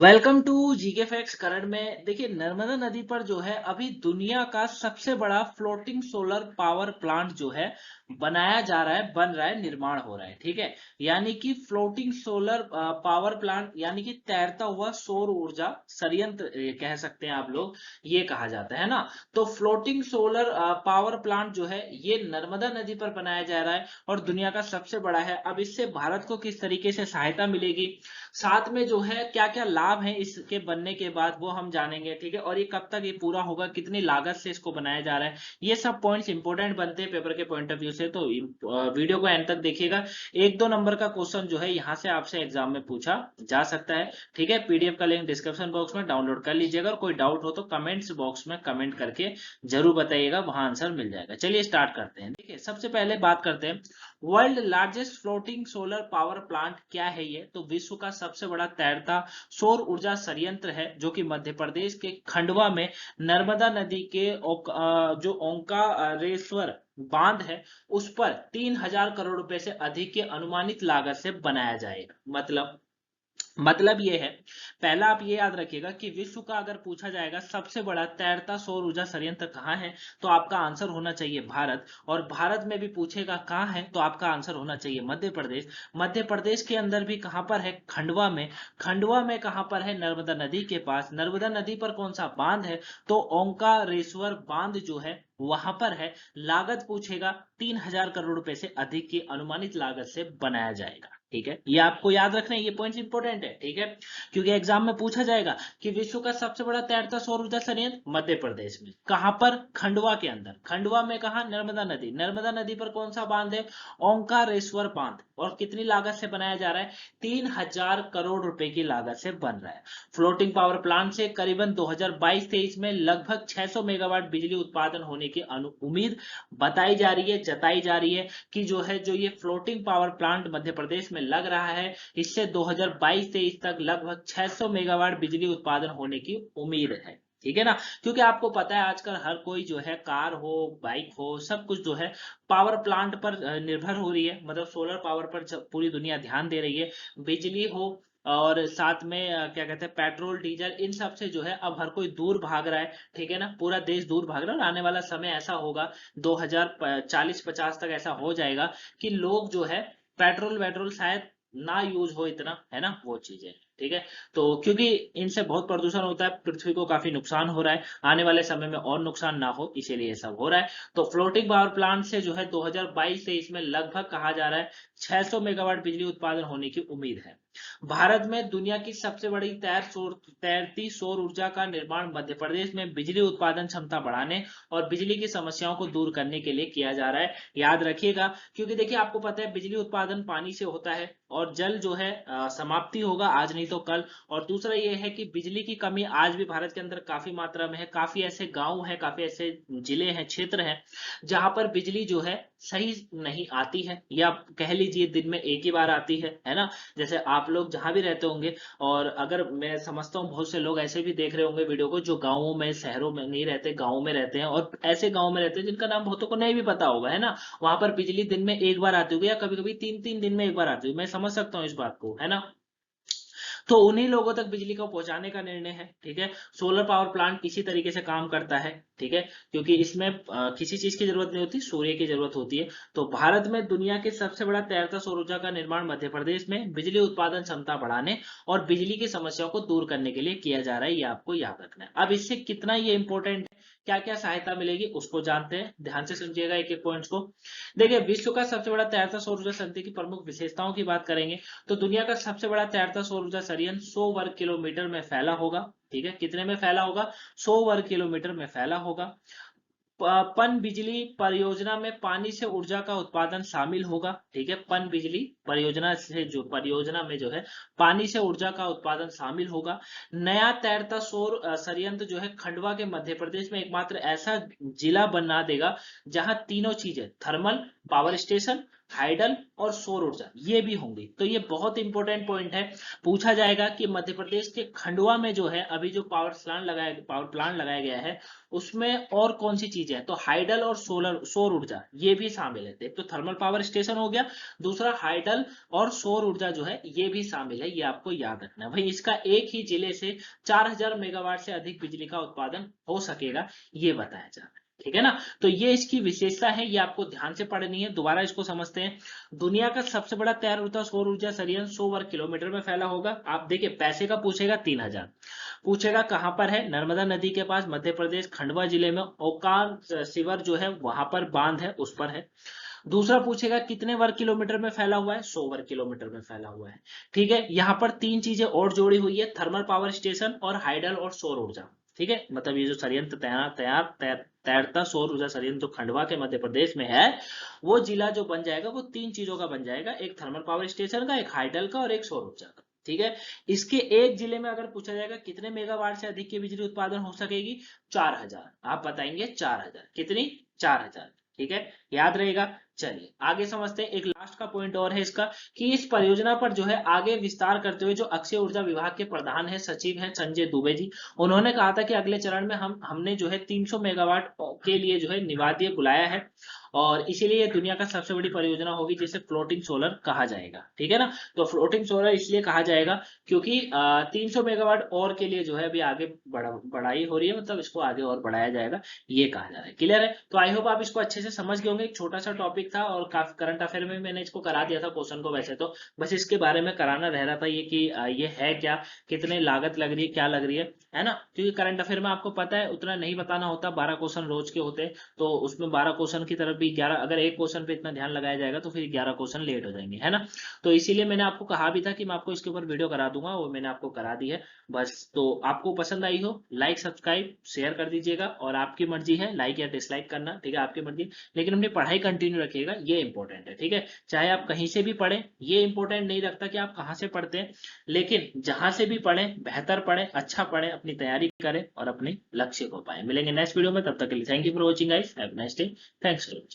Welcome to GK facts current में। देखिए, नर्मदा नदी पर जो है अभी दुनिया का सबसे बड़ा फ्लोटिंग सोलर पावर प्लांट जो है बनाया जा रहा है, बन रहा है, निर्माण हो रहा है। ठीक है, यानी कि फ्लोटिंग सोलर पावर प्लांट यानी कि तैरता हुआ सौर ऊर्जा संयंत्र कह सकते हैं आप लोग, ये कहा जाता है ना। तो फ्लोटिंग सोलर पावर प्लांट जो है ये नर्मदा नदी पर बनाया जा रहा है और दुनिया का सबसे बड़ा है। अब इससे भारत को किस तरीके से सहायता मिलेगी, साथ में जो है क्या क्या लाभ है इसके बनने के बाद, वो हम जानेंगे। ठीक है, और ये कब तक ये पूरा होगा, कितनी लागत से इसको बनाया जा रहा है, ये सब पॉइंट्स इंपॉर्टेंट बनते हैं पेपर के पॉइंट ऑफ व्यू से। तो वीडियो को एंड तक देखिएगा। एक दो नंबर का क्वेश्चन जो है यहाँ से आपसे एग्जाम में पूछा जा सकता है। ठीक है, पीडीएफ का लिंक डिस्क्रिप्शन बॉक्स में डाउनलोड कर लीजिएगा और कोई डाउट हो तो कमेंट्स बॉक्स में कमेंट करके जरूर बताइएगा, वहां आंसर मिल जाएगा। चलिए स्टार्ट करते हैं। देखिए, सबसे पहले बात करते हैं world largest floating solar power plant क्या है। ये तो विश्व का सबसे बड़ा तैरता सौर ऊर्जा संयंत्र है, जो कि मध्य प्रदेश के खंडवा में नर्मदा नदी के जो ओंकारेश्वर बांध है उस पर 3,000 करोड़ रुपए से अधिक की अनुमानित लागत से बनाया जाएगा। मतलब ये है, पहला आप ये याद रखिएगा कि विश्व का अगर पूछा जाएगा सबसे बड़ा तैरता सौर ऊर्जा संयंत्र कहाँ है, तो आपका आंसर होना चाहिए भारत। और भारत में भी पूछेगा कहाँ है, तो आपका आंसर होना चाहिए मध्य प्रदेश। मध्य प्रदेश के अंदर भी कहाँ पर है, खंडवा में। खंडवा में कहाँ पर है, नर्मदा नदी के पास। नर्मदा नदी पर कौन सा बांध है, तो ओंकारेश्वर बांध जो है वहां पर है। लागत पूछेगा 3,000 करोड़ रुपए से अधिक की अनुमानित लागत से बनाया जाएगा। ठीक है, ये आपको याद रखना है, ये पॉइंट इंपॉर्टेंट है। ठीक है, क्योंकि एग्जाम में पूछा जाएगा कि विश्व का सबसे बड़ा तैरता सौर ऊर्जा संयंत्र मध्य प्रदेश में, कहां पर, खंडवा के अंदर। खंडवा में कहा, नर्मदा नदी। नर्मदा नदी पर कौन सा बांध है, ओंकारेश्वर बांध। और कितनी लागत से बनाया जा रहा है, 3,000 करोड़ रुपए की लागत से बन रहा है। फ्लोटिंग पावर प्लांट से करीबन 2022-23 में लगभग 600 मेगावाट बिजली उत्पादन होने की उम्मीद बताई जा रही है, जताई जा रही है कि जो ये floating power plant Madhya Pradesh में लग रहा है, इससे 2022-23 तक लगभग 600 मेगावाट बिजली उत्पादन होने की उम्मीद है। ठीक है ना, क्योंकि आपको पता है आजकल हर कोई जो है, कार हो, बाइक हो, सब कुछ जो है पावर प्लांट पर निर्भर हो रही है। मतलब सोलर पावर पर पूरी दुनिया ध्यान दे रही है। बिजली हो और साथ में क्या कहते हैं, पेट्रोल डीजल, इन सब से जो है अब हर कोई दूर भाग रहा है। ठीक है ना, पूरा देश दूर भाग रहा है और आने वाला समय ऐसा होगा 2040-50 तक ऐसा हो जाएगा कि लोग जो है पेट्रोल वेट्रोल शायद ना यूज हो इतना, है ना, वो चीजें। ठीक है, तो क्योंकि इनसे बहुत प्रदूषण होता है, पृथ्वी को काफी नुकसान हो रहा है, आने वाले समय में और नुकसान ना हो इसीलिए ये सब हो रहा है। तो फ्लोटिंग पावर प्लांट से जो है 2022-23 में लगभग कहा जा रहा है 600 मेगावाट बिजली उत्पादन होने की उम्मीद है। भारत में दुनिया की सबसे बड़ी तैरती सौर ऊर्जा का निर्माण मध्य प्रदेश में बिजली उत्पादन क्षमता बढ़ाने और बिजली की समस्याओं को दूर करने के लिए किया जा रहा है। याद रखिएगा, क्योंकि देखिए आपको पता है बिजली उत्पादन पानी से होता है और जल जो है समाप्ति होगा आज नहीं तो कल। और दूसरा ये है कि बिजली की कमी आज भी भारत के अंदर काफी मात्रा में है। काफी ऐसे गांव है, काफी ऐसे जिले हैं, क्षेत्र हैं जहां पर बिजली जो है सही नहीं आती है, या कह लीजिए दिन में एक ही बार आती है ना। जैसे आप लोग जहां भी रहते होंगे, और अगर मैं समझता हूँ बहुत से लोग ऐसे भी देख रहे होंगे वीडियो को जो गाँवों में, शहरों में नहीं रहते, गाँव में रहते हैं, और ऐसे गाँव में रहते हैं जिनका नाम बहुतों को नहीं भी पता होगा, है ना। वहां पर बिजली दिन में एक बार आती होगी या कभी कभी 3-3 दिन में एक बार आती होगी, मैं समझ सकता हूँ इस बात को, है ना। तो उन्हीं लोगों तक बिजली को पहुंचाने का निर्णय है। ठीक है, सोलर पावर प्लांट इसी तरीके से काम करता है। ठीक है, क्योंकि इसमें किसी चीज की जरूरत नहीं होती, सूर्य की जरूरत होती है। तो भारत में दुनिया के सबसे बड़ा तैरता सौर ऊर्जा का निर्माण मध्य प्रदेश में बिजली उत्पादन क्षमता बढ़ाने और बिजली की समस्याओं को दूर करने के लिए किया जा रहा है, ये आपको याद रखना है। अब इससे कितना ये इंपॉर्टेंट है, क्या क्या सहायता मिलेगी, उसको जानते हैं। ध्यान से समझिएगा एक एक पॉइंट्स को। देखिए, विश्व का सबसे बड़ा तैरता सौर ऊर्जा संयंत्र की प्रमुख विशेषताओं की बात करेंगे तो दुनिया का सबसे बड़ा तैरता सौर ऊर्जा संयंत्र 100 वर्ग किलोमीटर में फैला होगा। ठीक है, कितने में फैला होगा, 100 वर्ग किलोमीटर में फैला होगा। पन बिजली परियोजना में पानी से ऊर्जा का उत्पादन शामिल होगा। ठीक है, पन बिजली परियोजना में जो है पानी से ऊर्जा का उत्पादन शामिल होगा। नया तैरता सौर संयंत्र जो है खंडवा के मध्य प्रदेश में एकमात्र ऐसा जिला बना देगा जहां तीनों चीजें, थर्मल पावर स्टेशन, हाइडल और सौर ऊर्जा ये भी होंगी। तो ये बहुत इंपॉर्टेंट पॉइंट है, पूछा जाएगा कि मध्य प्रदेश के खंडवा में जो है अभी जो पावर प्लांट लगाया गया है उसमें और कौन सी चीजें हैं, तो हाइडल और सौर ऊर्जा ये भी शामिल है। एक तो थर्मल पावर स्टेशन हो गया, दूसरा हाइडल और सौर ऊर्जा जो है ये भी शामिल है, ये आपको याद रखना है भाई। इसका एक ही जिले से 4000 मेगावाट से अधिक बिजली का उत्पादन हो सकेगा, ये बताया जा रहा है, ठीक है ना। तो ये इसकी विशेषता है, ये आपको ध्यान से पढ़नी है। दोबारा इसको समझते हैं। दुनिया का सबसे बड़ा तैयार ऊर्जा सौर ऊर्जा संयंत्र 100 वर्ग किलोमीटर में फैला होगा। आप देखिए पैसे का पूछेगा 3000, पूछेगा कहां पर है, नर्मदा नदी के पास मध्य प्रदेश खंडवा जिले में ओकार सिवर जो है वहां पर बांध है उस पर है। दूसरा पूछेगा कितने वर्ग किलोमीटर में फैला हुआ है, 100 वर्ग किलोमीटर में फैला हुआ है, ठीक है। यहाँ पर तीन चीजें और जोड़ी हुई है, थर्मल पावर स्टेशन और हाइडल और सौर ऊर्जा, ठीक है। मतलब ये जो संयंत्र तैरता सौर ऊर्जा संयंत्र जो खंडवा के मध्य प्रदेश में है, वो जिला जो बन जाएगा वो तीन चीजों का बन जाएगा, एक थर्मल पावर स्टेशन का, एक हाइडल का और एक सौर ऊर्जा का, ठीक है। इसके एक जिले में अगर पूछा जाएगा कितने मेगावाट से अधिक की बिजली उत्पादन हो सकेगी, 4000, आप बताएंगे 4000, कितनी, 4000, ठीक है, याद रहेगा। चलिए आगे समझते हैं। एक लास्ट का पॉइंट और है इसका कि इस परियोजना पर जो है आगे विस्तार करते हुए जो अक्षय ऊर्जा विभाग के प्रधान है, सचिव है संजय दुबे जी, उन्होंने कहा था कि अगले चरण में हमने जो है 300 मेगावाट के लिए जो है निवादीय बुलाया है और इसीलिए ये दुनिया का सबसे बड़ी परियोजना होगी जिसे फ्लोटिंग सोलर कहा जाएगा, ठीक है ना। तो फ्लोटिंग सोलर इसलिए कहा जाएगा क्योंकि 300 मेगावाट और के लिए जो है अभी आगे बढ़ाई हो रही है, मतलब इसको आगे और बढ़ाया जाएगा, ये कहा जा रहा है। क्लियर है। तो आई होप आप इसको अच्छे से समझ गए होंगे। एक छोटा सा टॉपिक था और काफी करंट अफेयर में मैंने इसको करा दिया था क्वेश्चन को, वैसे तो बस इसके बारे में कराना रह रहा था ये कि ये है क्या, कितने लागत लग रही है, क्या लग रही है ना। क्योंकि करंट अफेयर में आपको पता है उतना नहीं बताना होता, 12 क्वेश्चन रोज के होते हैं, तो उसमें 12 क्वेश्चन की तरफ भी 11, अगर एक क्वेश्चन पे इतना ध्यान लगाया जाएगा तो फिर 11 क्वेश्चन लेट हो जाएंगे, है ना। तो इसीलिए मैंने आपको कहा भी था कि मैं आपको इसके ऊपर वीडियो करा दूंगा, वो मैंने आपको करा दी है बस। तो आपको पसंद आई हो लाइक सब्सक्राइब शेयर कर दीजिएगा, और आपकी मर्जी है लाइक या डिसलाइक करना, ठीक है, आपकी मर्जी, लेकिन अपनी पढ़ाई कंटिन्यू रखिएगा, ये इंपॉर्टेंट है, ठीक है। चाहे आप कहीं से भी पढ़ें, ये इंपॉर्टेंट नहीं रखता कि आप कहाँ से पढ़ते हैं, लेकिन जहां से भी पढ़ें बेहतर पढ़ें, अच्छा पढ़ें, अपनी तैयारी करें और अपने लक्ष्य को पाएं। मिलेंगे नेक्स्ट वीडियो में, तब तक के लिए thank you for watching guys, have a nice day, thanks for watching.